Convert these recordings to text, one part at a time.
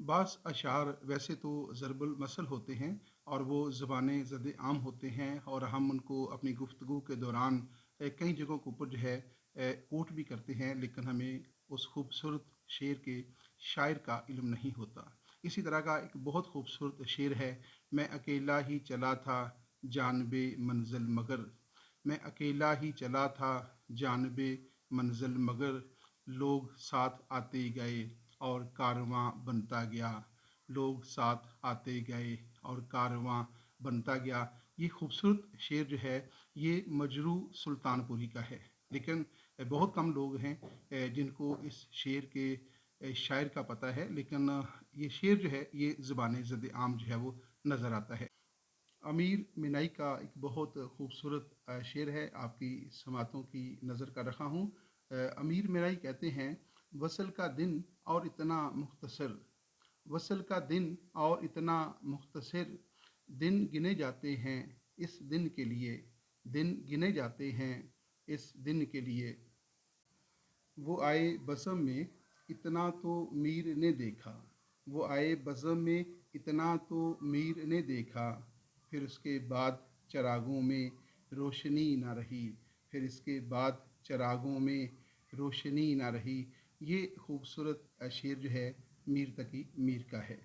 बाज़ अशार वैसे तो ज़रबुल मसल होते हैं और वो ज़बान ज़द आम होते हैं और हम उनको अपनी गुफ्तगू के दौरान कई जगहों के ऊपर जो है कोट भी करते हैं, लेकिन हमें उस खूबसूरत शेर के शायर का इल्म नहीं होता। इसी तरह का एक बहुत खूबसूरत शेर है, मैं अकेला ही चला था जानबे मंज़िल मगर, मैं अकेला ही चला था जानबे मंज़िल मगर, लोग साथ आते गए और कारवां बनता गया, लोग साथ आते गए और कारवां बनता गया। ये खूबसूरत शेर जो है ये मजरू सुल्तानपुरी का है, लेकिन बहुत कम लोग हैं जिनको इस शेर के शायर का पता है, लेकिन ये शेर जो है ये ज़बान ज़द आम जो है वो नज़र आता है। अमीर मिनाई का एक बहुत खूबसूरत शेर है, आपकी समातों की नज़र कर रहा हूँ। अमीर मिनाई कहते हैं, वसल का दिन और इतना मुख्तसर, वसल का दिन और इतना मुख्तसर, दिन गिने जाते हैं इस दिन के लिए, दिन गिने जाते हैं इस दिन के लिए। वो आए बज़म में इतना तो मीर ने देखा, वो आए बज़म में इतना तो मीर ने देखा, फिर उसके बाद चरागों में रोशनी ना रही, फिर इसके बाद चरागों में रोशनी ना रही। ये खूबसूरत शेर जो है मीर तकी मीर का है।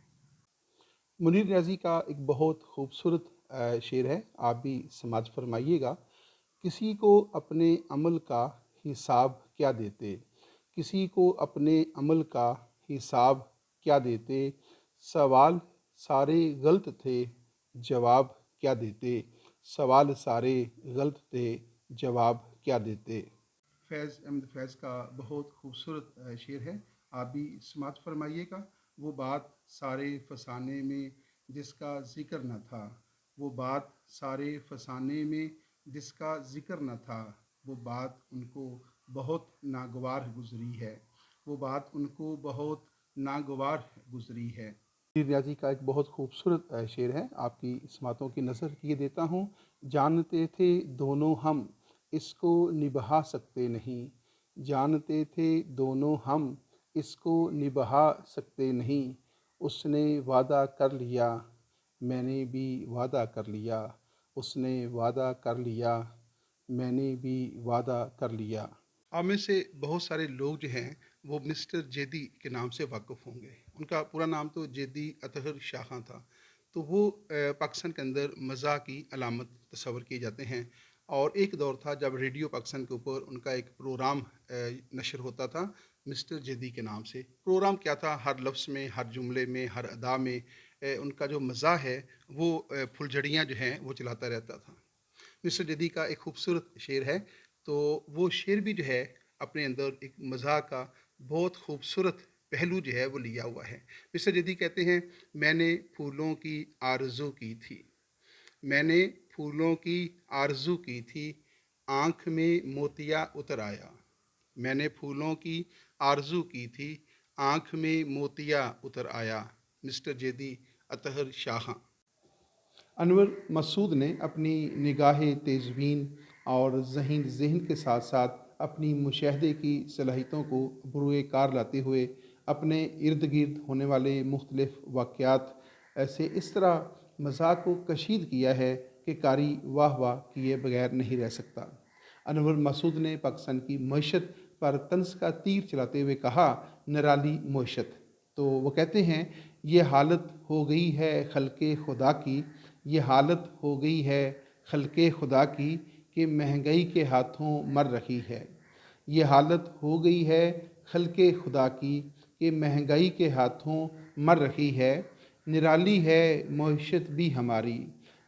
मुनीर न्याज़ी का एक बहुत खूबसूरत शेर है, आप भी समाज फरमाइएगा। किसी को अपने अमल का हिसाब क्या देते, किसी को अपने अमल का हिसाब क्या देते, सवाल सारे गलत थे जवाब क्या देते, सवाल सारे गलत थे जवाब क्या देते। फैज़ अहमद फैज़ का बहुत खूबसूरत शेर है, आप भी समात फरमाइएगा। वो बात सारे फसाने में जिसका ज़िक्र न था, वो बात सारे फसाने में जिसका ज़िक्र न था, वो बात उनको बहुत नागवार गुज़री है, वो बात उनको बहुत नागवार गुज़री है। रियाजी का एक बहुत खूबसूरत शेर है, आपकी समातों की नज़र किए देता हूँ। जानते थे दोनों हम इसको निभा सकते नहीं, जानते थे दोनों हम इसको निभा सकते नहीं, उसने वादा कर लिया मैंने भी वादा कर लिया, उसने वादा कर लिया मैंने भी वादा कर लिया। आप में से बहुत सारे लोग जो हैं वो मिस्टर जेदी के नाम से वाकिफ़ होंगे। उनका पूरा नाम तो जेदी अतहर शाह था। तो वो पाकिस्तान के अंदर मज़ाह की अलामत तस्वर किए जाते हैं, और एक दौर था जब रेडियो पाकिस्तान के ऊपर उनका एक प्रोग्राम नशर होता था मिस्टर जेदी के नाम से। प्रोग्राम क्या था, हर लफ्ज़ में, हर जुमले में, हर अदा में उनका जो मज़ाह है वो फुलझड़ियाँ जो हैं वो चलाता रहता था। मिस्टर जदी का एक खूबसूरत शेर है, तो वो शेर भी जो है अपने अंदर एक मज़ाक का बहुत खूबसूरत पहलू जो है वो लिया हुआ है। मिस्टर जदी कहते हैं, मैंने फूलों की आरज़ू की थी, मैंने फूलों की आरज़ू की थी, आँख में मोतिया उतर आया, मैंने फूलों की आरज़ू की थी, आँख में मोतिया उतर आया। मिस्टर जेदी अतहर शाह। अनवर मसूद ने अपनी निगाह तेज़बीन और ज़हीन ज़हन के साथ साथ अपनी मुशाहदे की सलाहियतों को बरूए कार लाते हुए अपने इर्द गिर्द होने वाले मुख्तलिफ़ वाक़यात ऐसे इस तरह मज़ाक को कशीद किया है कि कारी वाह वाह किए बगैर नहीं रह सकता। अनवर मसूद ने पाकिस्तान की मईशत पर तंज का तीर चलाते हुए कहा, निराली मईशत। तो वो कहते हैं, ये हालत हो गई है खल्क़े खुदा की, ये हालत हो गई है खल्क़े खुदा की कि महंगाई के हाथों मर रही है, ये हालत हो गई है खल्क़े खुदा की कि महंगाई के हाथों मर रही है। निराली है मईशत भी हमारी,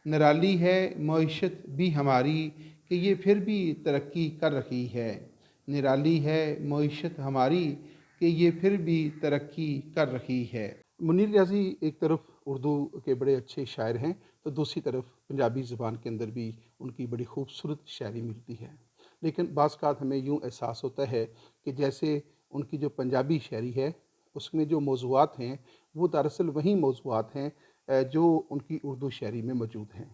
निराली है मईशत भी हमारी कि ये फिर भी तरक्की कर रही है, निराली है मईशत हमारी कि ये फिर भी तरक्की कर रही है। मुनीर रियाज़ी एक तरफ उर्दू के बड़े अच्छे शायर हैं, तो दूसरी तरफ पंजाबी ज़बान के अंदर भी उनकी बड़ी खूबसूरत शायरी मिलती है। लेकिन बाज़ औक़ात हमें यूँ एहसास होता है कि जैसे उनकी जो पंजाबी शायरी है, उसमें जो मौज़ूआत हैं, वो दरअसल वही मौज़ूआत हैं जो उनकी उर्दू शायरी में मौजूद हैं।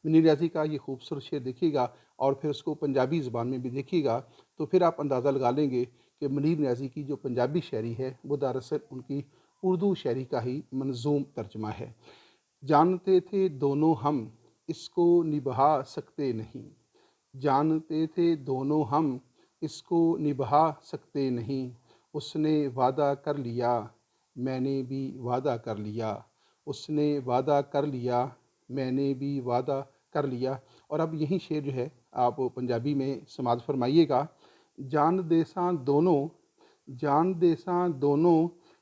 मुनीर रियाज़ी का ये खूबसूरत शेर देखिएगा और फिर उसको पंजाबी ज़बान में भी देखिएगा, तो फिर आप अंदाज़ा लगा लेंगे कि मुनीर नियाज़ी की जो पंजाबी शायरी है वो दरअसल उनकी اردو شاعری کا ہی منظوم ترجمہ ہے۔ جانتے تھے دونوں ہم اس کو نبھا سکتے نہیں، جانتے تھے دونوں ہم اس کو نبھا سکتے نہیں، اس نے وعدہ کر لیا میں نے بھی وعدہ کر لیا، اس نے وعدہ کر لیا میں نے بھی وعدہ کر لیا۔ اور اب یہی شعر جو ہے آپ پنجابی میں سماعت فرمائیے گا۔ جان دیساں دونوں، جان دیساں دونوں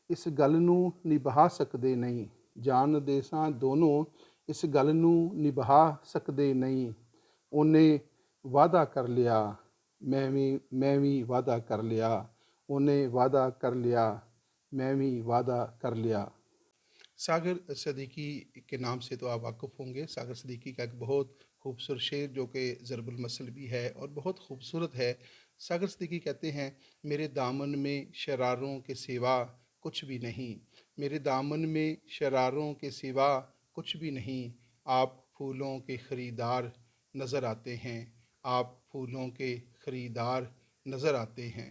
اس گل نوں نبھا سکدے نہیں، جان دیساں دونوں اس گل نوں نبھا سکدے نہیں، ਉਹਨੇ ਵਾਅਦਾ ਕਰ ਲਿਆ ਮੈਂ ਵੀ ਵਾਅਦਾ ਕਰ ਲਿਆ، ਉਹਨੇ वादा कर लिया मैं भी वादा कर लिया۔ सागर सदीकी के नाम से तो आप वाकिफ़ होंगे। सागर सदीकी का एक बहुत खूबसूरत शेर जो कि ज़रबुल मसल भी है और बहुत खूबसूरत है। सागर सदीकी कहते हैं, मेरे दामन में शरारों के सिवा कुछ भी नहीं, मेरे दामन में शरारों के सिवा कुछ भी नहीं, आप फूलों के ख़रीदार नज़र आते हैं, आप फूलों के ख़रीदार नज़र आते हैं।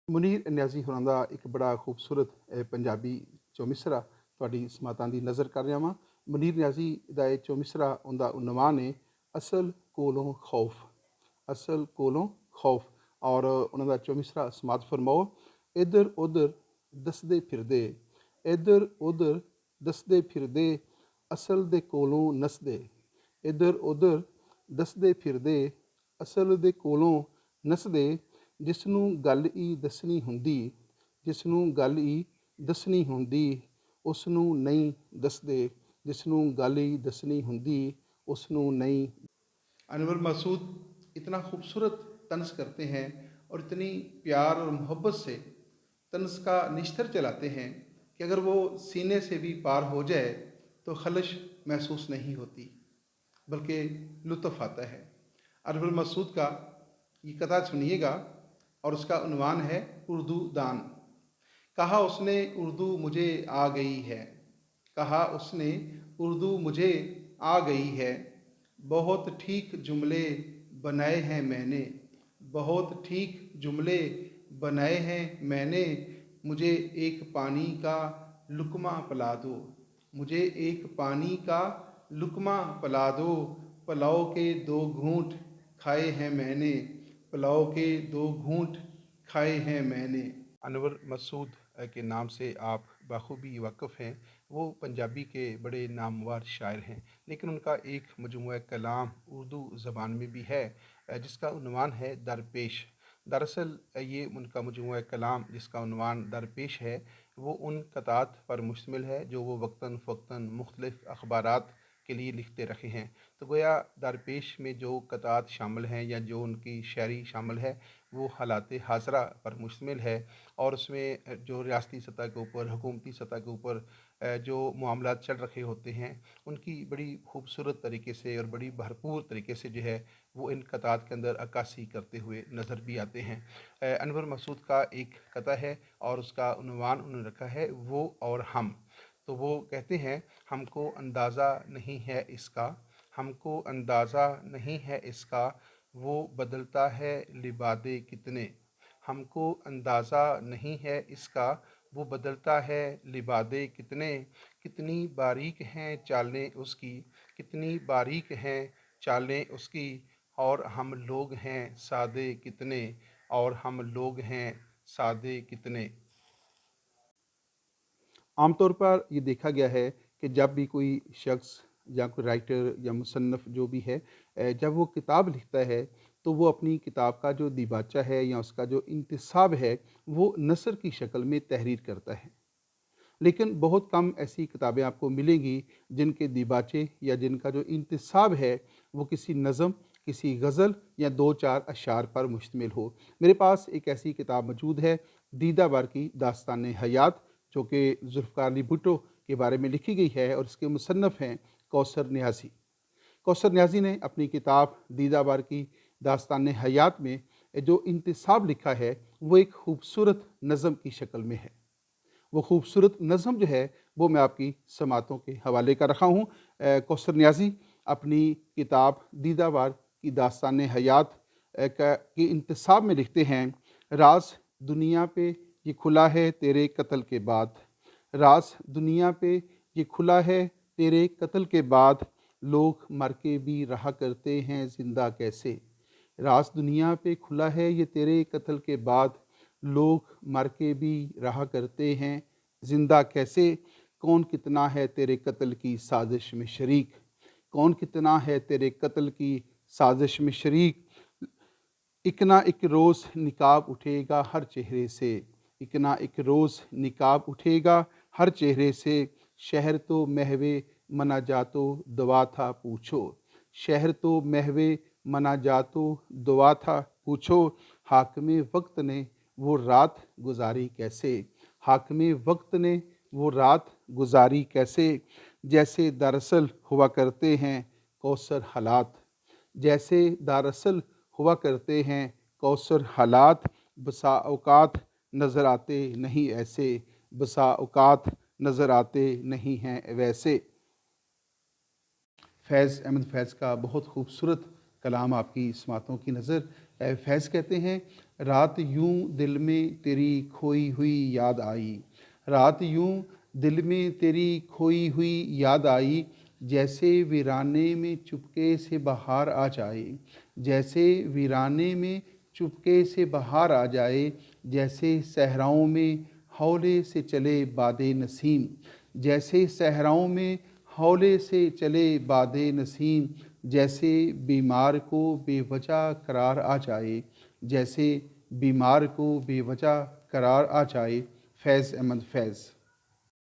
ਮੁਨੀਰ ਨਿਆਜ਼ੀ ਹੋਰਾਂ ਦਾ ਇੱਕ ਬੜਾ ਖੂਬਸੂਰਤ ਪੰਜਾਬੀ ਚੌਮਿਸਰਾ ਤੁਹਾਡੀ ਸਮਾਤਾਂ ਦੀ ਨਜ਼ਰ ਕਰ ਰਿਹਾ ਵਾਂ। ਮੁਨੀਰ ਨਿਆਜ਼ੀ ਦਾ ਇਹ ਚੌਮਿਸਰਾ ਉਹਦਾ ਉਨਵਾਨ ਹੈ ਅਸਲ ਕੋਲੋਂ ਖੌਫ, ਅਸਲ ਕੋਲੋਂ ਖੌਫ। ਔਰ ਉਹਨਾਂ ਦਾ ਚੌਮਿਸਰਾ ਸਮਾਤ ਫਰਮਾਓ। ਇੱਧਰ ਉੱਧਰ ਦੱਸਦੇ ਫਿਰਦੇ, ਇੱਧਰ ਉੱਧਰ ਦੱਸਦੇ ਫਿਰਦੇ ਅਸਲ ਦੇ ਕੋਲੋਂ ਨੱਸਦੇ, ਇੱਧਰ ਉੱਧਰ ਦੱਸਦੇ ਫਿਰਦੇ ਅਸਲ ਦੇ ਕੋਲੋਂ ਨੱਸਦੇ, ਜਿਸ ਨੂੰ ਗੱਲ ਹੀ ਦੱਸਣੀ ਹੁੰਦੀ, ਜਿਸ ਨੂੰ ਗੱਲ ਹੀ ਦੱਸਣੀ ਹੁੰਦੀ ਉਸ ਨੂੰ ਨਹੀਂ ਦੱਸਦੇ, ਜਿਸ ਨੂੰ ਗੱਲ ਹੀ ਦੱਸਣੀ ਹੁੰਦੀ ਉਸ ਨੂੰ नहीं। अनवर मसूद इतना खूबसूरत तंज करते हैं और इतनी प्यार और मोहब्बत से तंज का निश्तर चलाते हैं कि अगर वो सीने से भी पार हो जाए तो खलश महसूस नहीं होती बल्कि लुत्फ़ आता है। अनवर मसूद का ये कथा सुनिएगा और उसका उन्वान है उर्दू दान। कहा उसने उर्दू मुझे आ गई है, कहा उसने उर्दू मुझे आ गई है, बहुत ठीक जुमले बनाए हैं मैंने, बहुत ठीक जुमले बनाए हैं मैंने, मुझे एक पानी का लुक़मा पिला दो, मुझे एक पानी का लुक़मा पिला दो, पुलाव के 2 घूंट खाए हैं मैंने, पुलाव के 2 घूंट खाए हैं मैंने। अनवर मसूद के नाम से आप बखूबी वाकिफ़ हैं। वो पंजाबी के बड़े नामवर शायर हैं, लेकिन उनका एक मजमूआ कलाम उर्दू ज़बान में भी है जिसका उन्वान है दरपेश। दरअसल ये उनका मजमूआ कलाम जिसका उन्वान दरपेश है वो उन क़तात पर मुश्तमिल है जो वो वक्तन फ़वक्तन मुख्तलिफ़ अखबारात के लिए लिखते रखे हैं। तो गोया दरपेश में जो क़तात शामिल हैं या जो उनकी शायरी शामिल है वो हालात हाज़रा पर मुश्तमिल है और उसमें जो रियासती सतह के ऊपर, हुकूमती सतह के ऊपर जो मामलात चल रखे होते हैं उनकी बड़ी खूबसूरत तरीके से और बड़ी भरपूर तरीके से जो है वो इन क़तात के अंदर अक्कासी करते हुए नज़र भी आते हैं। अनवर मसूद का एक कता है और उसका उन्वान उन्होंने रखा है वो और हम। तो वो कहते हैं, हमको अंदाज़ा नहीं है इसका, हमको अंदाज़ा नहीं है इसका, वो बदलता है लिबादे कितने, हमको अंदाज़ा नहीं है इसका, वो बदलता है लिबादे कितने, कितनी बारीक हैं चालें उसकी, कितनी बारीक हैं चालें उसकी, और हम लोग हैं सादे कितने, और हम लोग हैं सादे कितने। आमतौर पर ये देखा गया है कि जब भी कोई शख्स या कोई राइटर या मुसन्नफ़ जो भी है जब वो किताब लिखता है तो वो अपनी किताब का जो दिबाचा है या उसका जो इंतसाब है वो नसर की शक्ल में तहरीर करता है। लेकिन बहुत कम ऐसी किताबें आपको मिलेंगी जिनके दिबाचे या जिनका जो इंतसाब है वो किसी नज़म, किसी गज़ल या 2-4 अशार पर मुश्तमिल हो। मेरे पास एक ऐसी किताब मौजूद है, दीदा बार की दास्तान हयात, जो कि ज़ुल्फ़िकार अली भुट्टो के बारे में लिखी गई है और इसके मुसन्नफ़ हैं कौसर नियाज़ी। कौसर नियाज़ी ने अपनी किताब दीदा बार की दास्तान हयात में जो इंतसाब लिखा है वो एक खूबसूरत नज़म की शक्ल में है। वो खूबसूरत नज़म जो है वो मैं आपकी समातों के हवाले कर रखा हूँ। कौसर नियाज़ी अपनी किताब दीदा बार की दास्तान हयात के इंतसाब में लिखते हैं, राज दुनिया पे ये खुला है तेरे कत्ल के बाद, راز دنیا پہ یہ کھلا ہے تیرے قتل کے بعد، لوگ مر کے بھی رہا کرتے ہیں زندہ کیسے۔ راز دنیا پہ کھلا ہے یہ تیرے قتل کے بعد، لوگ مر کے بھی رہا کرتے ہیں زندہ کیسے۔ کون کتنا ہے تیرے قتل کی سازش میں شریک، کون کتنا ہے تیرے قتل کی سازش میں شریک۔ ایک نہ ایک روز نقاب اٹھے گا ہر چہرے سے، ایک نہ ایک روز نقاب اٹھے گا ہر چہرے سے۔ شہر تو محو مناجات و دعا تھا پوچھو، شہر تو محو مناجات و دعا تھا پوچھو۔ حاکم وقت نے وہ رات گزاری کیسے، حاکم وقت نے وہ رات گزاری کیسے۔ جیسے دراصل ہوا کرتے ہیں کوثر حالات، جیسے دراصل ہوا کرتے ہیں کوثر حالات، بسا اوقات نظر آتے نہیں ایسے، بسا اوقات نظر آتے نہیں ہیں ویسے۔ فیض احمد فیض کا بہت خوبصورت کلام آپ کی سماعتوں کی نظر۔ فیض کہتے ہیں، رات یوں دل میں تیری کھوئی ہوئی یاد آئی، رات یوں دل میں تیری کھوئی ہوئی یاد آئی، جیسے ویرانے میں چپکے سے بہار آ جائے، جیسے ویرانے میں چپکے سے بہار آ جائے، جیسے صحراؤں میں ہولے سے چلے باد نسیم، جیسے صحراؤں میں ہولے سے چلے باد نسیم، جیسے بیمار کو بے وجہ قرار آ جائے، جیسے بیمار کو بے وجہ قرار آ جائے۔ فیض احمد فیض۔